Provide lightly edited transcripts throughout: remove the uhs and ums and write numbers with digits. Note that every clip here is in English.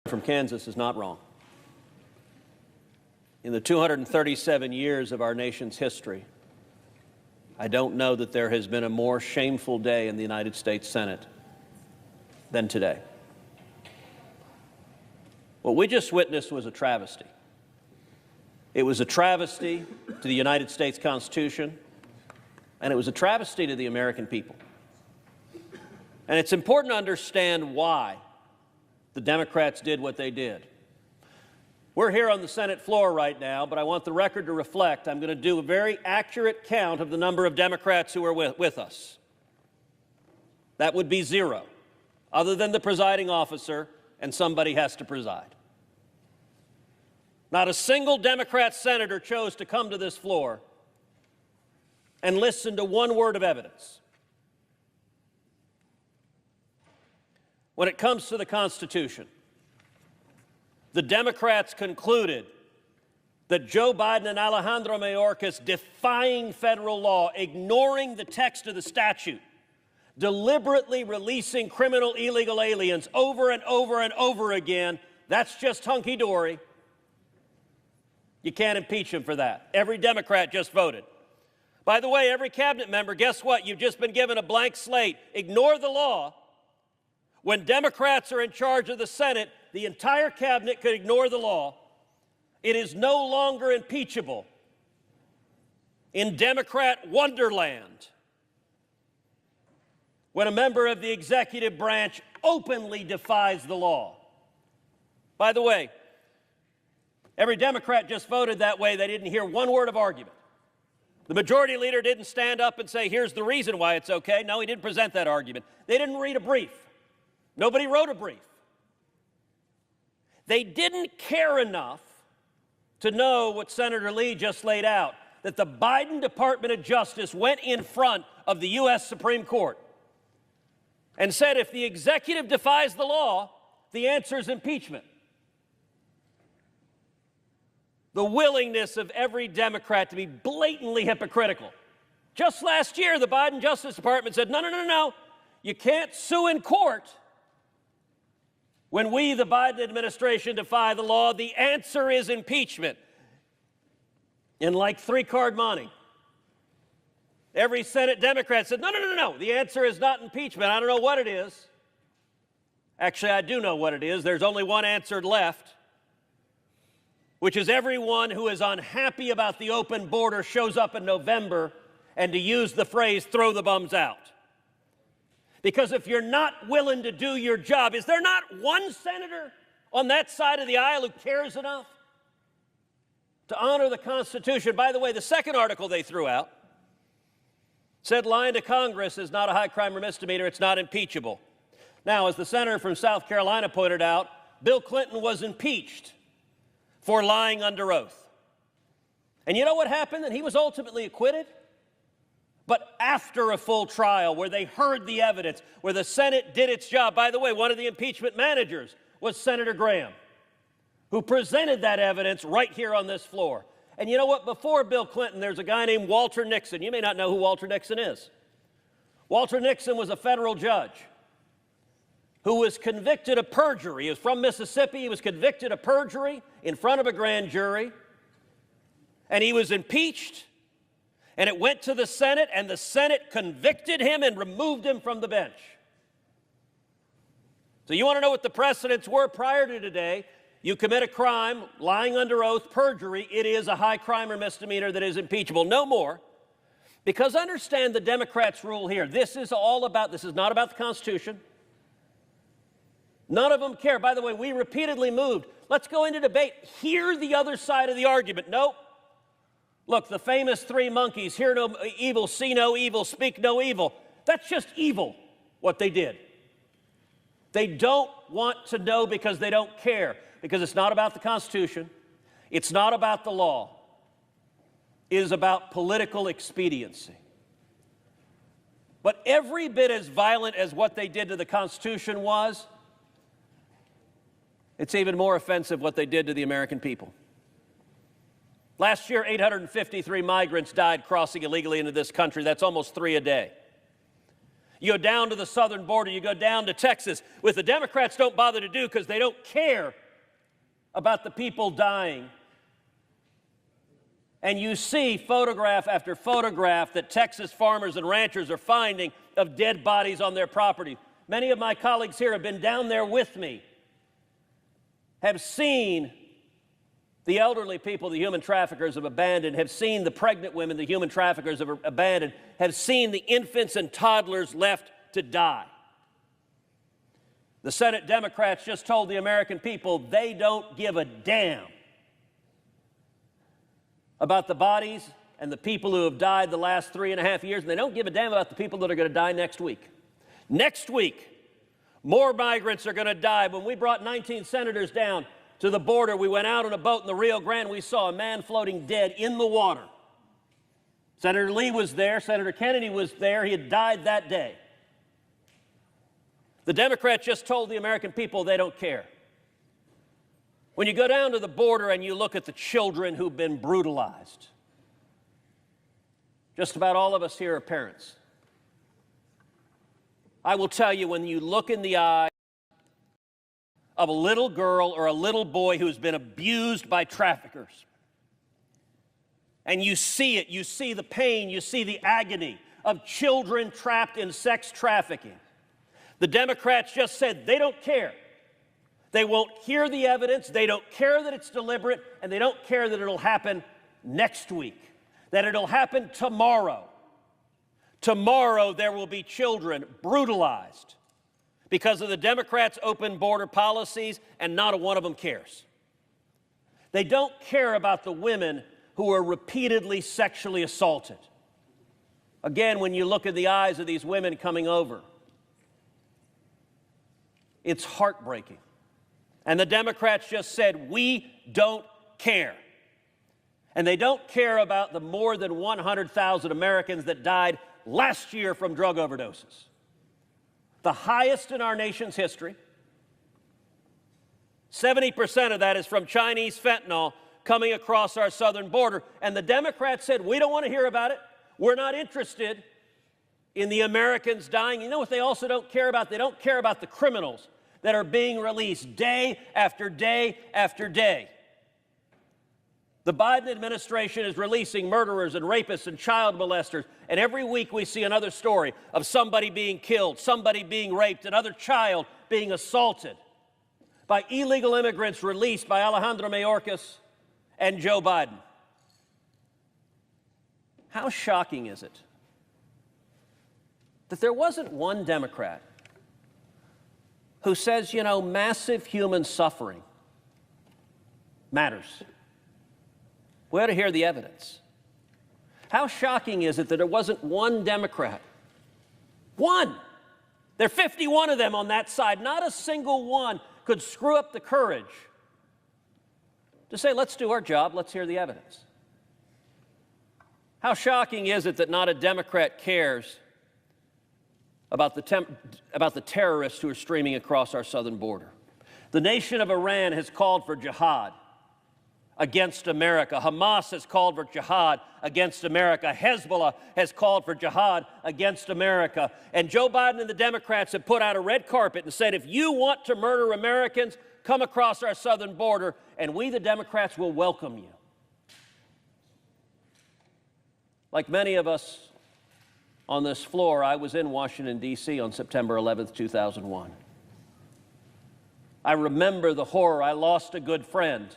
from Kansas is not wrong. In the 237 years of our nation's history, I don't know that there has been a more shameful day in the United States Senate than today. What we just witnessed was a travesty. It was a travesty to the United States Constitution, and it was a travesty to the American people. And it's important to understand why the Democrats did what they did. We're here on the Senate floor right now, but I want the record to reflect I'm going to do a very accurate count of the number of Democrats who are with us. That would be 0, other than the presiding officer, and somebody has to preside. Not a single Democrat senator chose to come to this floor and listen to one word of evidence. When it comes to the Constitution, the Democrats concluded that Joe Biden and Alejandro Mayorkas defying federal law, ignoring the text of the statute, deliberately releasing criminal illegal aliens over and over and over again, that's just hunky-dory. You can't impeach him for that. Every Democrat just voted. By the way, every cabinet member, guess what? You've just been given a blank slate. Ignore the law. When Democrats are in charge of the Senate, the entire cabinet could ignore the law. It is no longer impeachable. In Democrat Wonderland, when a member of the executive branch openly defies the law. By the way, every Democrat just voted that way. They didn't hear one word of argument. The majority leader didn't stand up and say, here's the reason why it's okay. No, he didn't present that argument. They didn't read a brief. Nobody wrote a brief. They didn't care enough to know what Senator Lee just laid out, that the Biden Department of Justice went in front of the U.S. Supreme Court and said if the executive defies the law, the answer is impeachment. The willingness of every Democrat to be blatantly hypocritical. Just last year, the Biden Justice Department said, no, you can't sue in court when we, the Biden administration, defy the law. The answer is impeachment. In like 3-card money. Every Senate Democrat said, no, the answer is not impeachment. I don't know what it is. Actually, I do know what it is. There's only one answer left, which is everyone who is unhappy about the open border shows up in November, and to use the phrase, throw the bums out. Because if you're not willing to do your job, is there not one senator on that side of the aisle who cares enough to honor the Constitution? By the way, the second article they threw out said lying to Congress is not a high crime or misdemeanor, it's not impeachable. Now, as the senator from South Carolina pointed out, Bill Clinton was impeached for lying under oath. And you know what happened? And he was ultimately acquitted. But after a full trial where they heard the evidence, where the Senate did its job. By the way, one of the impeachment managers was Senator Graham, who presented that evidence right here on this floor. And you know what? Before Bill Clinton, there's a guy named Walter Nixon. You may not know who Walter Nixon is. Walter Nixon was a federal judge who was convicted of perjury. He was from Mississippi. He was convicted of perjury in front of a grand jury. And he was impeached. And it went to the Senate, and the Senate convicted him and removed him from the bench. So you want to know what the precedents were prior to today? You commit a crime, lying under oath, perjury, it is a high crime or misdemeanor that is impeachable. No more. Because understand the Democrats' rule here. This is not about the Constitution. None of them care. By the way, we repeatedly moved. Let's go into debate. Hear the other side of the argument. Nope. Look, the famous 3 monkeys, hear no evil, see no evil, speak no evil. That's just evil, what they did. They don't want to know because they don't care, because it's not about the Constitution. It's not about the law. It is about political expediency. But every bit as violent as what they did to the Constitution was, it's even more offensive what they did to the American people. Last year, 853 migrants died crossing illegally into this country. That's almost 3 a day. You go down to the southern border, you go down to Texas, which the Democrats don't bother to do because they don't care about the people dying. And you see photograph after photograph that Texas farmers and ranchers are finding of dead bodies on their property. Many of my colleagues here have been down there with me, have seen the elderly people the human traffickers have abandoned, have seen the pregnant women the human traffickers have abandoned, have seen the infants and toddlers left to die. The Senate Democrats just told the American people they don't give a damn about the bodies and the people who have died the last 3.5 years, and they don't give a damn about the people that are going to die next week. Next week, more migrants are going to die. When we brought 19 senators down to the border, we went out on a boat in the Rio Grande. We saw a man floating dead in the water. Senator Lee was there. Senator Kennedy was there. He had died that day. The Democrats just told the American people they don't care. When you go down to the border and you look at the children who've been brutalized, just about all of us here are parents. I will tell you, when you look in the eye of a little girl or a little boy who's been abused by traffickers, and you see it, you see the pain, you see the agony of children trapped in sex trafficking, the Democrats just said they don't care. They won't hear the evidence, they don't care that it's deliberate, and they don't care that it'll happen next week, that it'll happen tomorrow. Tomorrow there will be children brutalized because of the Democrats' open border policies, and not a one of them cares. They don't care about the women who are repeatedly sexually assaulted. Again, when you look in the eyes of these women coming over, it's heartbreaking. And the Democrats just said, we don't care. And they don't care about the more than 100,000 Americans that died last year from drug overdoses. The highest in our nation's history. 70% of that is from Chinese fentanyl coming across our southern border. And the Democrats said, we don't want to hear about it. We're not interested in the Americans dying. You know what they also don't care about? They don't care about the criminals that are being released day after day after day. The Biden administration is releasing murderers and rapists and child molesters, and every week we see another story of somebody being killed, somebody being raped, another child being assaulted by illegal immigrants released by Alejandro Mayorkas and Joe Biden. How shocking is it that there wasn't one Democrat who says, you know, massive human suffering matters? We ought to hear the evidence. How shocking is it that there wasn't one Democrat? One! There are 51 of them on that side. Not a single one could screw up the courage to say, let's do our job, let's hear the evidence. How shocking is it that not a Democrat cares about the terrorists who are streaming across our southern border? The nation of Iran has called for jihad against America. Hamas has called for jihad against America. Hezbollah has called for jihad against America. And Joe Biden and the Democrats have put out a red carpet and said, if you want to murder Americans, come across our southern border, and we, the Democrats, will welcome you. Like many of us on this floor, I was in Washington, D.C. on September 11th, 2001. I remember the horror. I lost a good friend,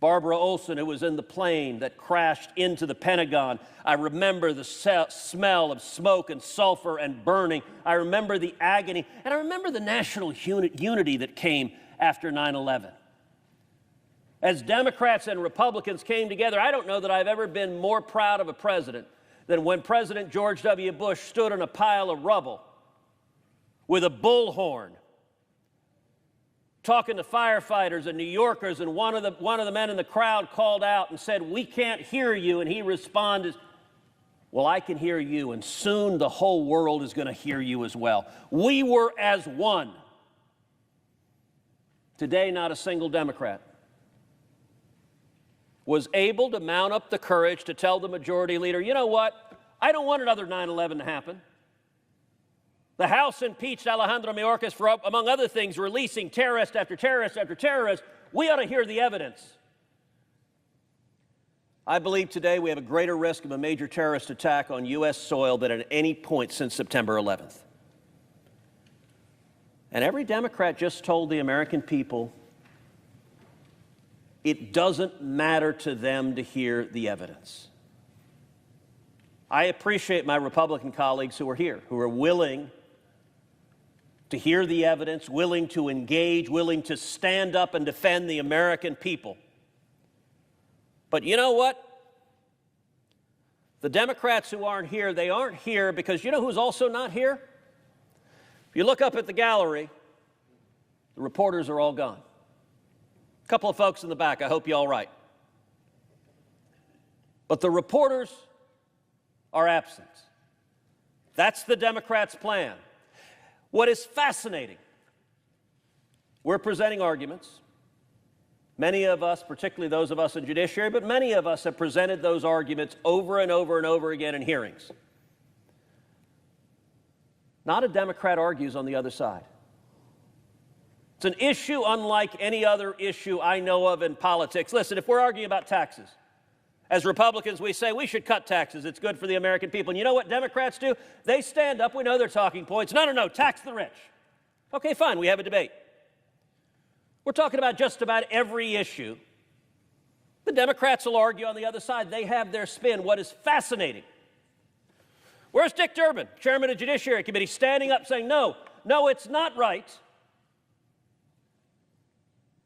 Barbara Olson, who was in the plane that crashed into the Pentagon. I remember the smell of smoke and sulfur and burning. I remember the agony, and I remember the national unity that came after 9/11. As Democrats and Republicans came together, I don't know that I've ever been more proud of a president than when President George W. Bush stood on a pile of rubble with a bullhorn, talking to firefighters and New Yorkers, and one of the men in the crowd called out and said, "We can't hear you," and he responded, "Well, I can hear you, and soon the whole world is going to hear you as well." We were as one. Today, not a single Democrat was able to mount up the courage to tell the majority leader, you know what, I don't want another 9/11 to happen. The House impeached Alejandro Mayorkas for, among other things, releasing terrorist after terrorist after terrorist. We ought to hear the evidence. I believe today we have a greater risk of a major terrorist attack on U.S. soil than at any point since September 11th. And every Democrat just told the American people it doesn't matter to them to hear the evidence. I appreciate my Republican colleagues who are here, who are willing to hear the evidence, willing to engage, willing to stand up and defend the American people. But you know what? The Democrats who aren't here, they aren't here because you know who's also not here? If you look up at the gallery, the reporters are all gone. A couple of folks in the back, I hope you all right. But the reporters are absent. That's the Democrats' plan. What is fascinating, we're presenting arguments. Many of us, particularly those of us in judiciary, but many of us have presented those arguments over and over and over again in hearings. Not a Democrat argues on the other side. It's an issue unlike any other issue I know of in politics. Listen, if we're arguing about taxes, as Republicans, we say we should cut taxes. It's good for the American people. And you know what Democrats do? They stand up. We know their talking points. No, tax the rich. Okay, fine, we have a debate. We're talking about just about every issue. The Democrats will argue on the other side. They have their spin. What is fascinating? Where's Dick Durbin, chairman of the Judiciary Committee, standing up saying, no, it's not right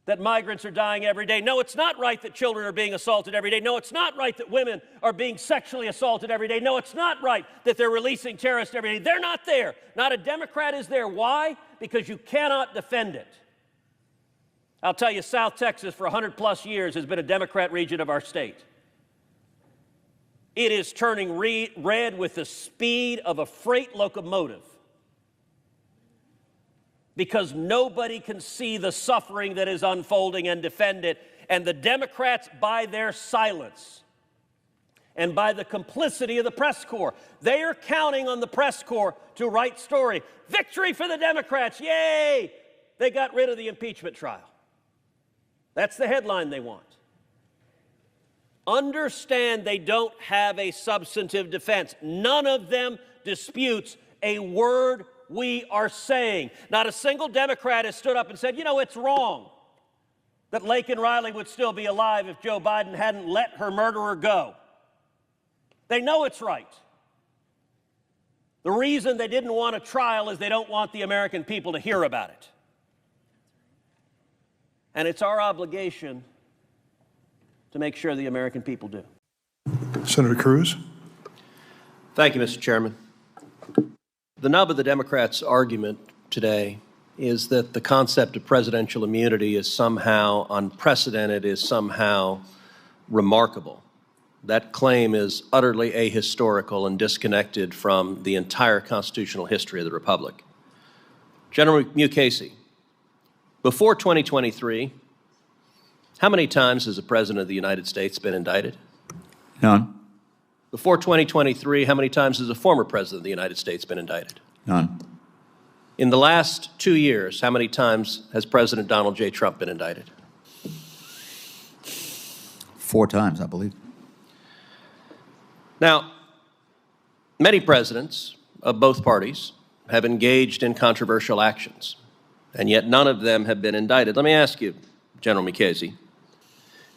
that migrants are dying every day. No, it's not right that children are being assaulted every day. No, it's not right that women are being sexually assaulted every day. No, it's not right that they're releasing terrorists every day. They're not there. Not a Democrat is there. Why? Because you cannot defend it. I'll tell you, South Texas for 100+ years has been a Democrat region of our state. It is turning red with the speed of a freight locomotive because nobody can see the suffering that is unfolding and defend it. And the Democrats, by their silence and by the complicity of the press corps, they are counting on the press corps to write story. Victory for the Democrats, yay! They got rid of the impeachment trial. That's the headline they want. Understand they don't have a substantive defense. None of them disputes a word we are saying. Not a single Democrat has stood up and said, you know, it's wrong that Laken Riley would still be alive if Joe Biden hadn't let her murderer go. They know it's right. The reason they didn't want a trial is they don't want the American people to hear about it. And it's our obligation to make sure the American people do. Senator Cruz. Thank you, Mr. Chairman. The nub of the Democrats' argument today is that the concept of presidential immunity is somehow unprecedented, is somehow remarkable. That claim is utterly ahistorical and disconnected from the entire constitutional history of the Republic. General Mukasey, before 2023, how many times has the President of the United States been indicted? None. Before 2023, how many times has a former President of the United States been indicted? None. In the last 2 years, how many times has President Donald J. Trump been indicted? 4 times, I believe. Now, many presidents of both parties have engaged in controversial actions, and yet none of them have been indicted. Let me ask you, General Mukasey,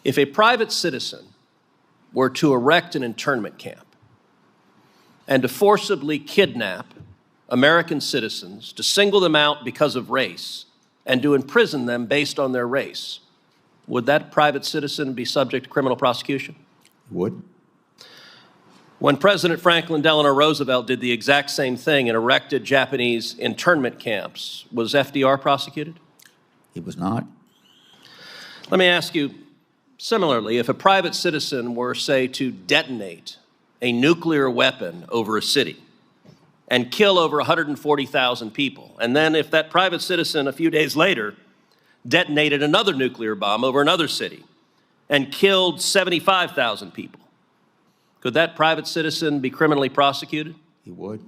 if a private citizen were to erect an internment camp and to forcibly kidnap American citizens, to single them out because of race, and to imprison them based on their race, would that private citizen be subject to criminal prosecution? Would. When President Franklin Delano Roosevelt did the exact same thing and erected Japanese internment camps, was FDR prosecuted? He was not. Let me ask you, similarly, if a private citizen were, say, to detonate a nuclear weapon over a city and kill over 140,000 people, and then if that private citizen a few days later detonated another nuclear bomb over another city and killed 75,000 people, could that private citizen be criminally prosecuted? He would.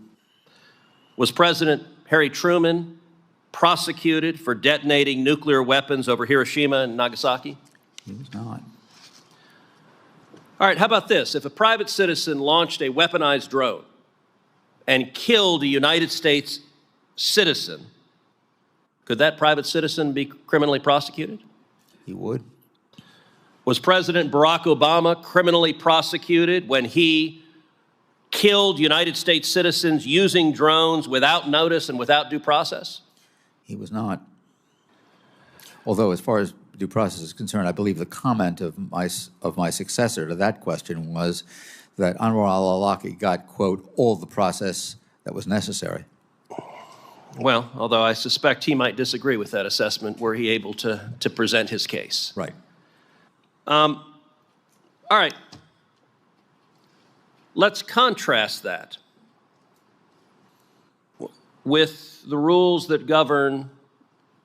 Was President Harry Truman prosecuted for detonating nuclear weapons over Hiroshima and Nagasaki? He was not. All right, how about this? If a private citizen launched a weaponized drone and killed a United States citizen, could that private citizen be criminally prosecuted? He would. Was President Barack Obama criminally prosecuted when he killed United States citizens using drones without notice and without due process? He was not. Although, as far as due process is concerned, I believe the comment of my successor to that question was that Anwar al-Awlaki got, quote, all the process that was necessary. Well, although I suspect he might disagree with that assessment were he able to present his case. Right. All right. Let's contrast that with the rules that govern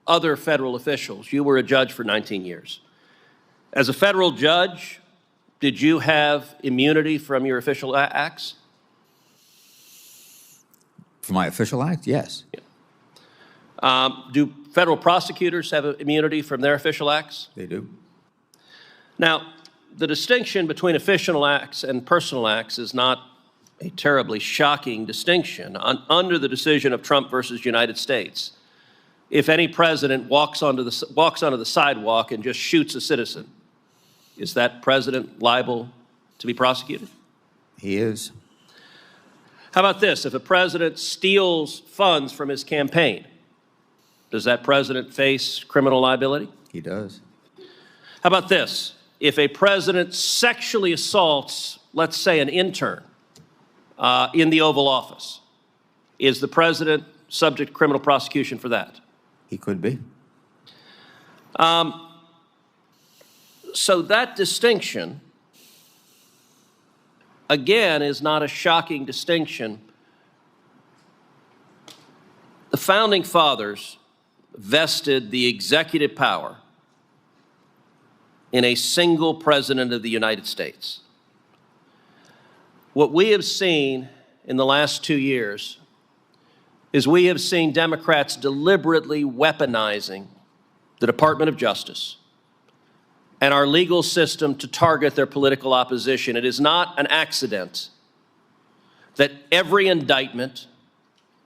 other federal officials. You were a judge for 19 years. As a federal judge, did you have immunity from your official acts? For my official act, yes. Yeah. Do federal prosecutors have immunity from their official acts? They do. Now, the distinction between official acts and personal acts is not a terribly shocking distinction. Under the decision of Trump versus United States, if any president walks onto the sidewalk and just shoots a citizen, is that president liable to be prosecuted? He is. How about this? If a president steals funds from his campaign, does that president face criminal liability? He does. How about this? If a president sexually assaults, let's say, an intern in the Oval Office, is the president subject to criminal prosecution for that? He could be. So that distinction, again, is not a shocking distinction. The Founding Fathers vested the executive power in a single president of the United States. What we have seen in the last 2 years is we have seen Democrats deliberately weaponizing the Department of Justice and our legal system to target their political opposition. It is not an accident that every indictment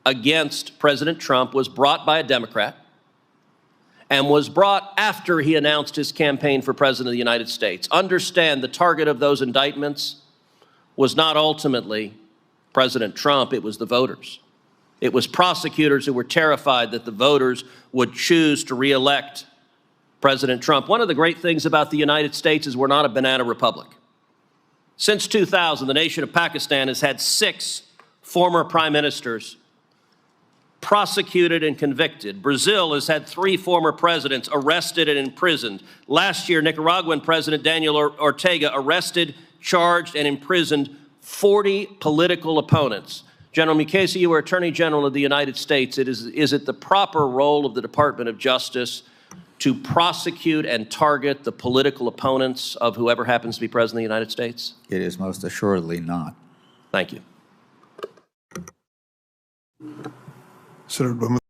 against President Trump was brought by a Democrat and was brought after he announced his campaign for President of the United States. Understand, the target of those indictments was not ultimately President Trump, it was the voters. It was prosecutors who were terrified that the voters would choose to re-elect President Trump. One of the great things about the United States is we're not a banana republic. Since 2000, the nation of Pakistan has had 6 former prime ministers prosecuted and convicted. Brazil has had 3 former presidents arrested and imprisoned. Last year, Nicaraguan President Daniel Ortega arrested, charged, and imprisoned 40 political opponents. General Mukasey, you were Attorney General of the United States. Is it the proper role of the Department of Justice to prosecute and target the political opponents of whoever happens to be President of the United States? It is most assuredly not. Thank you. Senator Bowman.